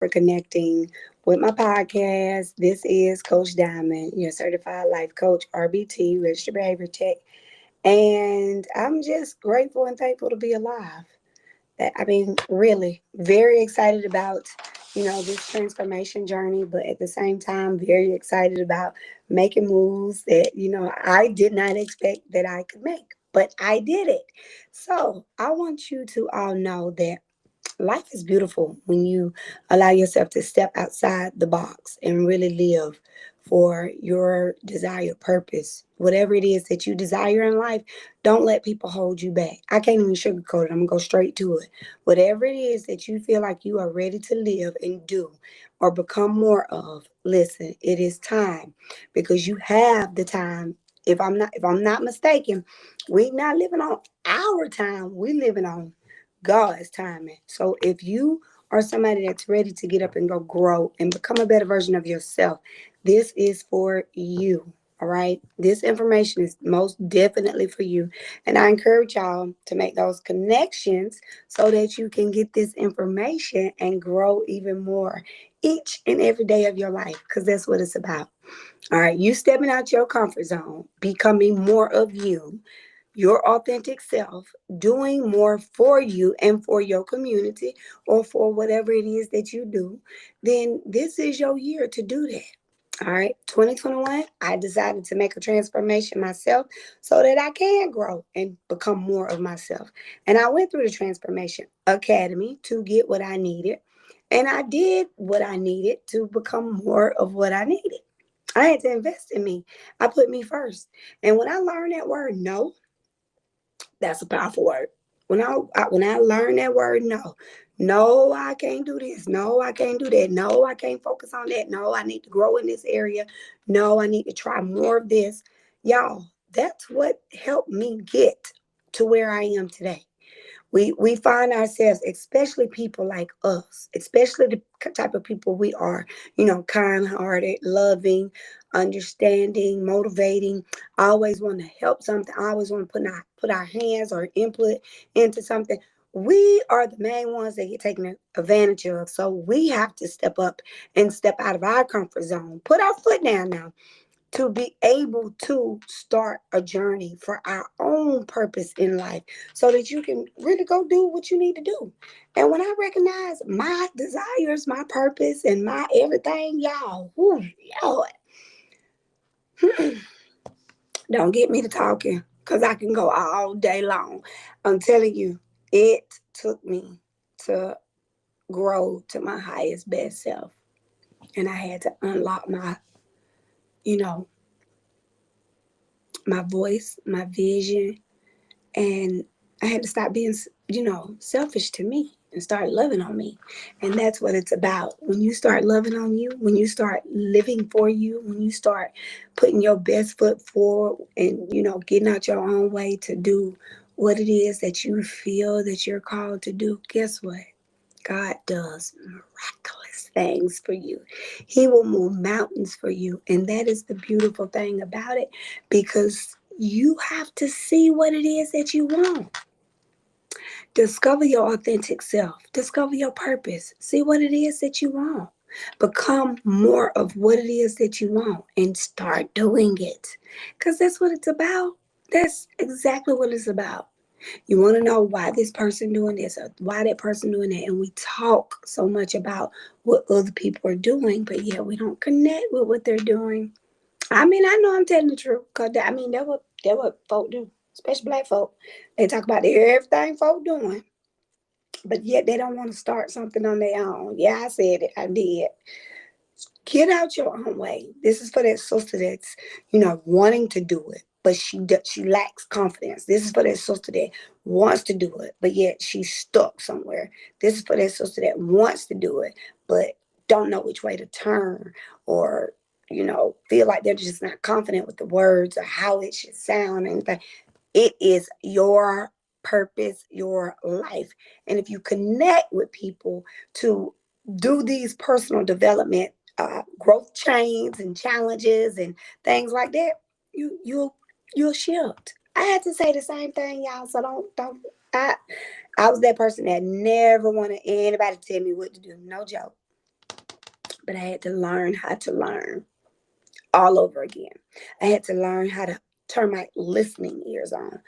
for connecting with my podcast. This is Coach Diamond, your certified life coach, RBT, registered behavior tech. And I'm just grateful and thankful to be alive. Really, very excited about, this transformation journey, but at the same time, very excited about making moves that, I did not expect that I could make, but I did it. So I want you to all know that life is beautiful when you allow yourself to step outside the box and really live for your desired purpose. Whatever it is that you desire in life, don't let people hold you back. I can't even sugarcoat it. I'm going to go straight to it. Whatever it is that you feel like you are ready to live and do or become more of, listen, it is time because you have the time. If I'm not mistaken, we're not living on our time. We living on God's timing. So if you are somebody that's ready to get up and go grow and become a better version of yourself, this is for you. All right. This information is most definitely for you. And I encourage y'all to make those connections so that you can get this information and grow even more each and every day of your life, because that's what it's about. All right. You stepping out your comfort zone, becoming more of you, your authentic self, doing more for you and for your community or for whatever it is that you do, then this is your year to do that. All right, 2021, I decided to make a transformation myself so that I can grow and become more of myself. And I went through the Transformation Academy to get what I needed. And I did what I needed to become more of what I needed. I had to invest in me. I put me first. And when I learned that word no, that's a powerful word. When I learned that word, no, no, I can't do this. No, I can't do that. No, I can't focus on that. No, I need to grow in this area. No, I need to try more of this. Y'all, that's what helped me get to where I am today. We find ourselves, especially people like us, especially the type of people we are, kind-hearted, loving, understanding, motivating. I always want to help something. I always want to put our hands or input into something. We are the main ones that get taken advantage of. So we have to step up and step out of our comfort zone. Put our foot down now to be able to start a journey for our own purpose in life so that you can really go do what you need to do. And when I recognize my desires, my purpose, and my everything, y'all, whoo, y'all, don't get me to talking because I can go all day long. I'm telling you, it took me to grow to my highest best self. And I had to unlock you know, my voice, my vision, and I had to stop being, selfish to me and start loving on me. And that's what it's about. When you start loving on you, when you start living for you, when you start putting your best foot forward and, getting out your own way to do what it is that you feel that you're called to do, guess what? God does miraculous things for you. He will move mountains for you. And that is the beautiful thing about it, because you have to see what it is that you want. Discover your authentic self. Discover your purpose. See what it is that you want. Become more of what it is that you want and start doing it. Because that's what it's about. That's exactly what it's about. You want to know why this person doing this or why that person doing that. And we talk so much about what other people are doing, but yeah, we don't connect with what they're doing. I know I'm telling the truth, because that what folk do, especially black folk. They talk about everything folk doing, but yet they don't want to start something on their own. Yeah, I said it. I did. Get out your own way. This is for that sister that's, wanting to do it, but she lacks confidence. This is for that sister that wants to do it, but yet she's stuck somewhere. This is for that sister that wants to do it, but don't know which way to turn, or feel like they're just not confident with the words or how it should sound. And it is your purpose, your life. And if you connect with people to do these personal development, growth chains and challenges and things like that, you'll shift. I had to say the same thing, y'all. So don't. I I was that person that never wanted anybody to tell me what to do. No joke. but I had to learn how to learn all over again. I had to learn how to turn my listening ears on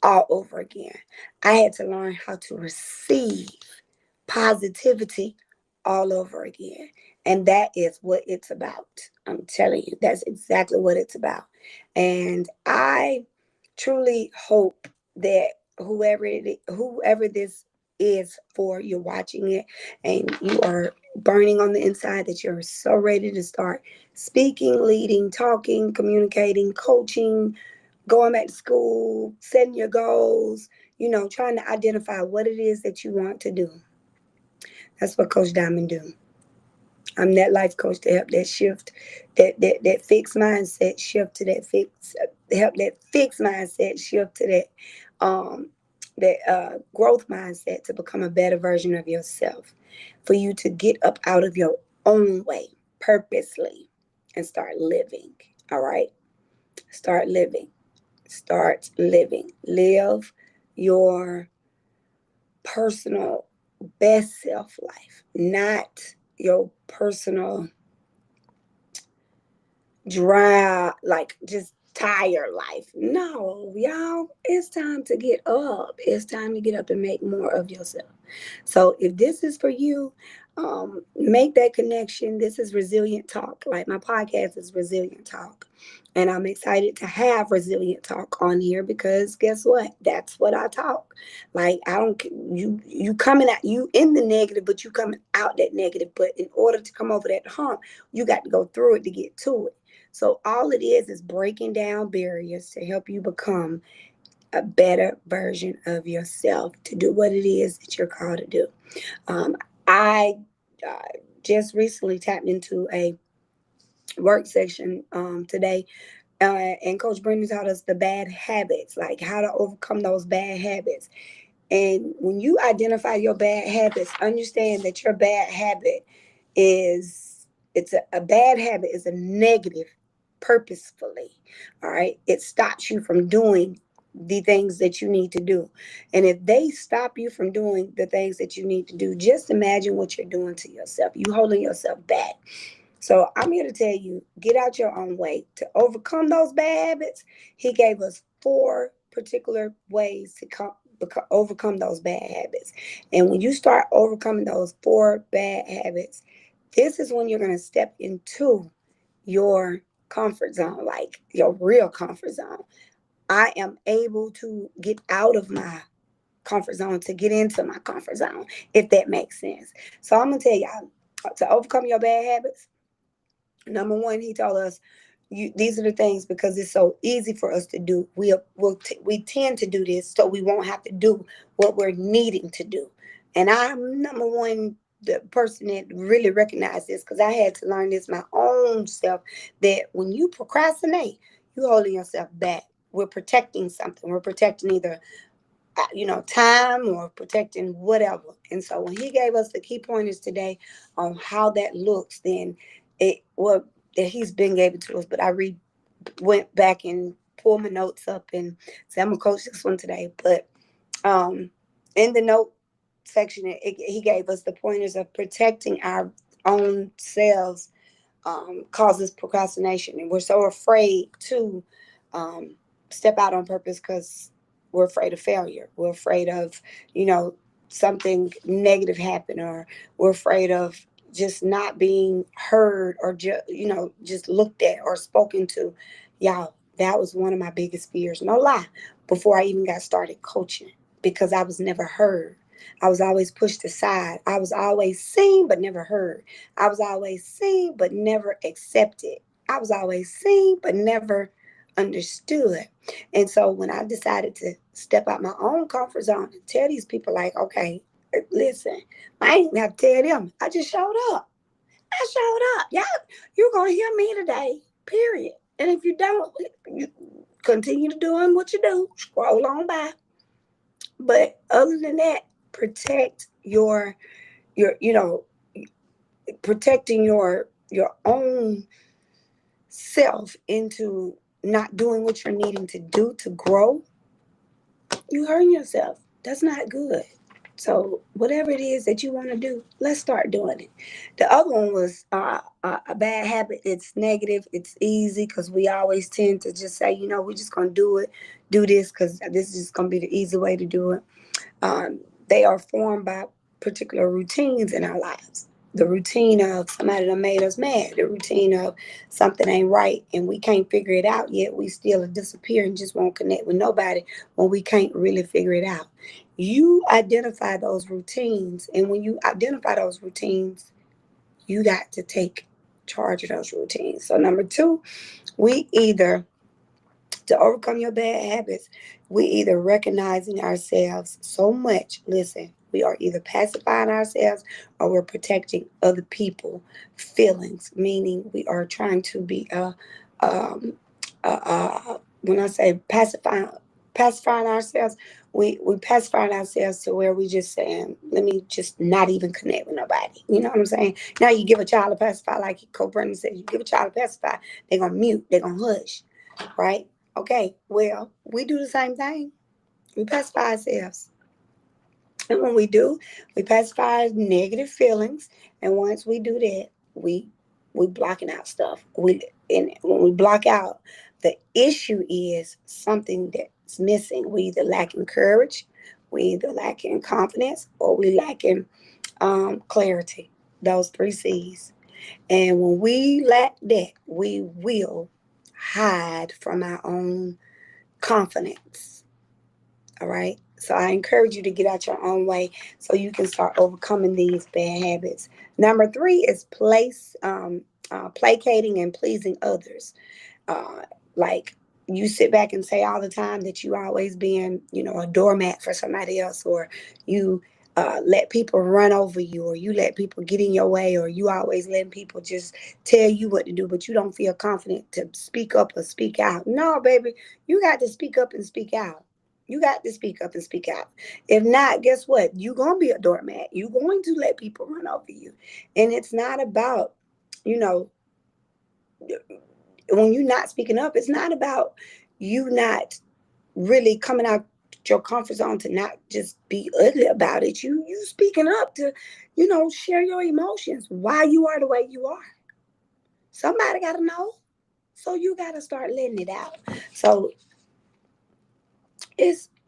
all over again. I had to learn how to receive positivity all over again. And that is what it's about. I'm telling you, that's exactly what it's about. And I truly hope that whoever this is for, you're watching it and you are burning on the inside, that you're so ready to start speaking, leading, talking, communicating, coaching, going back to school, setting your goals, trying to identify what it is that you want to do. That's what Coach Diamond do. I'm that life coach to help that shift, that fixed mindset shift to help that fixed mindset shift to that growth mindset to become a better version of yourself, for you to get up out of your own way purposely and start living. All right, start living. Start living. Live your personal best self life, not your personal dry, like just tired life. No, y'all, it's time to get up. It's time to get up and make more of yourself. So if this is for you, make that connection. This is Resilient Talk. Like, my podcast is Resilient Talk. And I'm excited to have Resilient Talk on here because guess what? That's what I talk. Like, I don't, you coming out, you in the negative, but you coming out that negative. But in order to come over that hump, you got to go through it to get to it. So all it is breaking down barriers to help you become a better version of yourself, to do what it is that you're called to do. I uh, just recently tapped into a work section today, and Coach Brendan taught us the bad habits, like how to overcome those bad habits. And when you identify your bad habits, understand that your bad habit is it's a bad habit is a negative purposefully. All right. It stops you from doing the things that you need to do. And if they stop you from doing the things that you need to do, just imagine what you're doing to yourself. You holding yourself back. So I'm here to tell you, get out your own way to overcome those bad habits. He gave us 4 particular ways to overcome those bad habits. And when you start overcoming those 4 bad habits, this is when you're going to step into your comfort zone, like your real comfort zone. I am able to get out of my comfort zone to get into my comfort zone, if that makes sense. So I'm going to tell y'all, to overcome your bad habits, number one, he told us, these are the things, because it's so easy for us to do. We tend to do this so we won't have to do what we're needing to do. And I'm number one, the person that really recognized this, because I had to learn this my own self, that when you procrastinate, you holding yourself back. We're protecting something. We're protecting either time, or protecting whatever. And so when he gave us the key pointers today on how that looks, then that he's been able to us. But went back and pulled my notes up and said, I'm gonna coach this one today. But in the note section, he gave us the pointers of protecting our own selves, causes procrastination, and we're so afraid to step out on purpose because we're afraid of failure. We're afraid of, something negative happen, or we're afraid of just not being heard, or just looked at or spoken to. Y'all, that was one of my biggest fears. No lie. Before I even got started coaching, because I was never heard. I was always pushed aside. I was always seen but never heard. I was always seen but never accepted. I was always seen but never understood. And so when I decided to step out my own comfort zone and tell these people, like, okay, listen, I ain't even have to tell them. I just showed up. I showed up. Y'all, you're going to hear me today, period. And if you don't, you continue to doing what you do. Scroll on by. But other than that, protect your protecting your own self into not doing what you're needing to do to grow. You hurting yourself. That's not good. So whatever it is that you want to do, let's start doing it. The other one was a bad habit. It's negative. It's easy because we always tend to just say, we're just gonna do it, do this because this is just gonna be the easy way to do it. They are formed by particular routines in our lives. The routine of somebody that made us mad, the routine of something ain't right and we can't figure it out yet. We still disappear and just won't connect with nobody when we can't really figure it out. You identify those routines, and when you identify those routines, you got to take charge of those routines. So, number two, we either to overcome your bad habits, we either recognizing ourselves so much. Listen, we are either pacifying ourselves or we're protecting other people' feelings. Meaning, we are trying to be when I say pacifying ourselves, we pacifying ourselves to where we just saying, let me just not even connect with nobody. You know what I'm saying? Now you give a child a pacifier, like Coach Brennan said, you give a child a pacifier, they're gonna mute, they're gonna hush, right? Okay, well, we do the same thing. We pacify ourselves. And when we do, we pacify our negative feelings. And once we do that, we blocking out stuff. And when we block out, the issue is something that's missing. We either lacking courage, we either lacking confidence, or we lacking clarity. Those three C's. And when we lack that, we will hide from our own confidence. All right. So I encourage you to get out your own way so you can start overcoming these bad habits. Number three is placating and pleasing others. Uh, like you sit back and say all the time that you always being, a doormat for somebody else, or you let people run over you, or you let people get in your way, or you always letting people just tell you what to do, but you don't feel confident to speak up or speak out. No, baby, you got to speak up and speak out. You got to speak up and speak out. If not, guess what? You're going to be a doormat. You're going to let people run over you. And it's not about, you know, when you're not speaking up, it's not about you not really coming out your comfort zone to not just be ugly about it. You speaking up to, share your emotions, why you are the way you are. Somebody gotta know. So you gotta start letting it out. So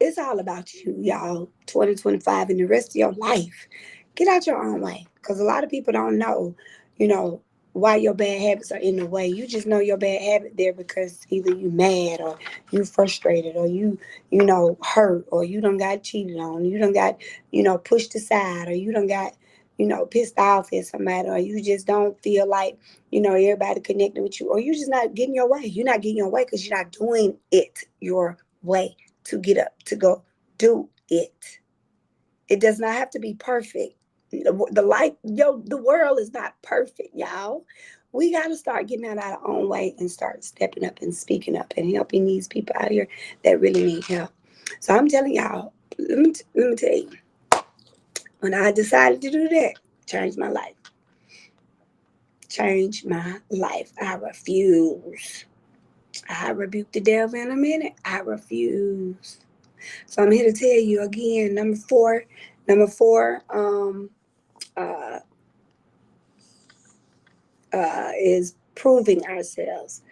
it's all about you, y'all. 2025 and the rest of your life. Get out your own way. Because a lot of people don't know, you know, why your bad habits are in the way. You just know your bad habit there because either you mad or you frustrated or you hurt or you done got cheated on, you done got, pushed aside or you done got, pissed off at somebody or you just don't feel like, everybody connecting with you or you just not getting your way. You're not getting your way because you're not doing it your way to get up, to go do it. It does not have to be perfect. The world is not perfect, y'all. We got to start getting out of our own way and start stepping up and speaking up and helping these people out here that really need help. So I'm telling y'all, let me tell you, when I decided to do that, changed my life. Changed my life. I refuse. I rebuke the devil in a minute. I refuse. So I'm here to tell you again, number four, uh, is proving ourselves.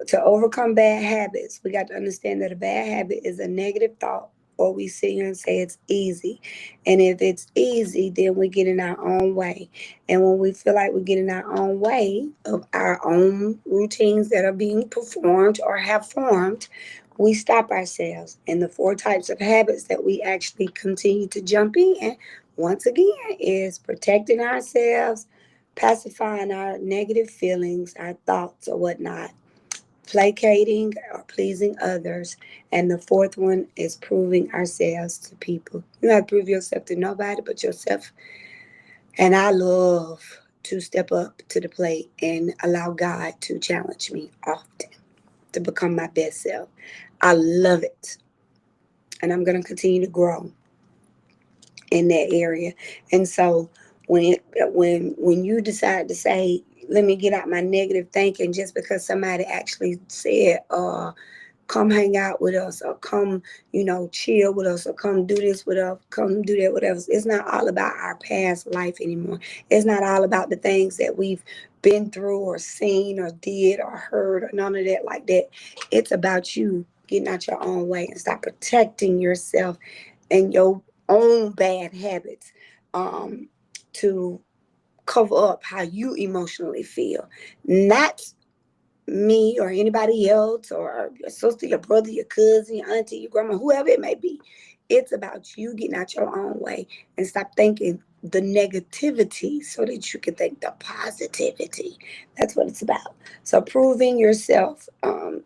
To overcome bad habits, we got to understand that a bad habit is a negative thought, or we sit here and say it's easy. And if it's easy, then we get in our own way. And when we feel like we get in our own way of our own routines that are being performed or have formed, we stop ourselves. And the four types of habits that we actually continue to jump in, once again, is protecting ourselves, pacifying our negative feelings, our thoughts, or whatnot, placating or pleasing others, and the fourth one is proving ourselves to people. You have to prove yourself to nobody but yourself. And I love to step up to the plate and allow God to challenge me often to become my best self. I love it. And I'm going to continue to grow in that area. And so when you decide to say, let me get out my negative thinking just because somebody actually said, come hang out with us, or come, chill with us, or come do this with us, come do that with us. It's not all about our past life anymore. It's not all about the things that we've been through or seen or did or heard or none of that like that. It's about you getting out your own way and stop protecting yourself and your own bad habits, to cover up how you emotionally feel. Not me or anybody else or your sister, your brother, your cousin, your auntie, your grandma, whoever it may be. It's about you getting out your own way and stop thinking the negativity so that you can think the positivity. That's what it's about. So proving yourself.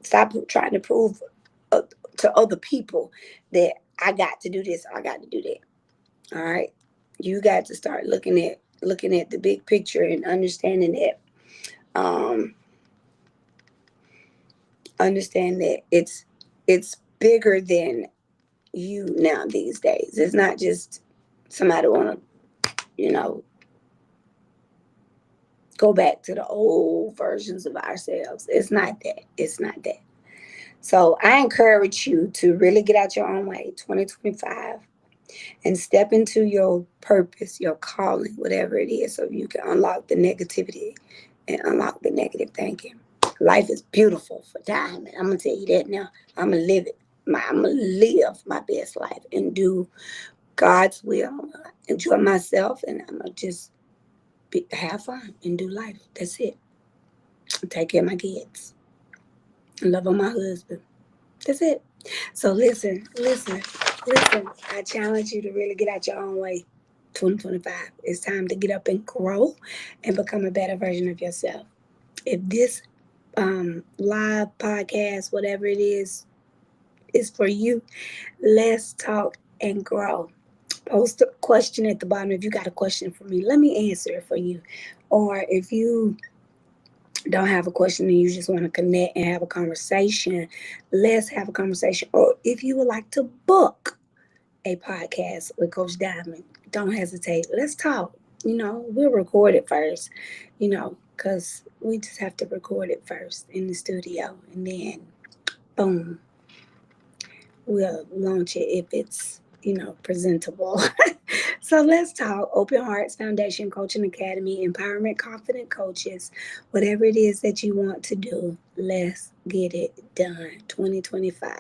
Stop trying to prove uh, to other people that I got to do this, I got to do that. All right, you got to start looking at the big picture and understanding that. Um, understand that it's bigger than you now these days. It's not just somebody want to, go back to the old versions of ourselves. It's not that. It's not that. So I encourage you to really get out your own way, 2025, and step into your purpose, your calling, whatever it is, so you can unlock the negativity and unlock the negative thinking. Life is beautiful for Diamond. I'm gonna tell you that now. I'm gonna live it. I'm gonna live my best life and do God's will. I'm gonna enjoy myself, and I'm gonna just have fun and do life. That's it. Take care of my kids. Love on my husband. That's it. So listen. I challenge you to really get out your own way. 2025. It's time to get up and grow and become a better version of yourself. If this live podcast, whatever it is for you, let's talk and grow. Post a question at the bottom if you got a question for me. Let me answer it for you. Or if you don't have a question and you just want to connect and have a conversation, let's have a conversation. Or if you would like to book a podcast with Coach Diamond, don't hesitate. Let's talk. We'll record it first, because we just have to record it first in the studio, and then boom, we'll launch it if it's, presentable. So let's talk. Open Hearts Foundation Coaching Academy, Empowerment Confident Coaches, whatever it is that you want to do, let's get it done. 2025.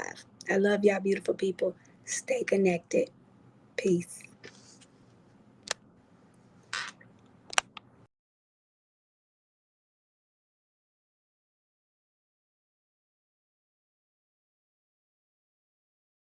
I love y'all, beautiful people. Stay connected. Peace.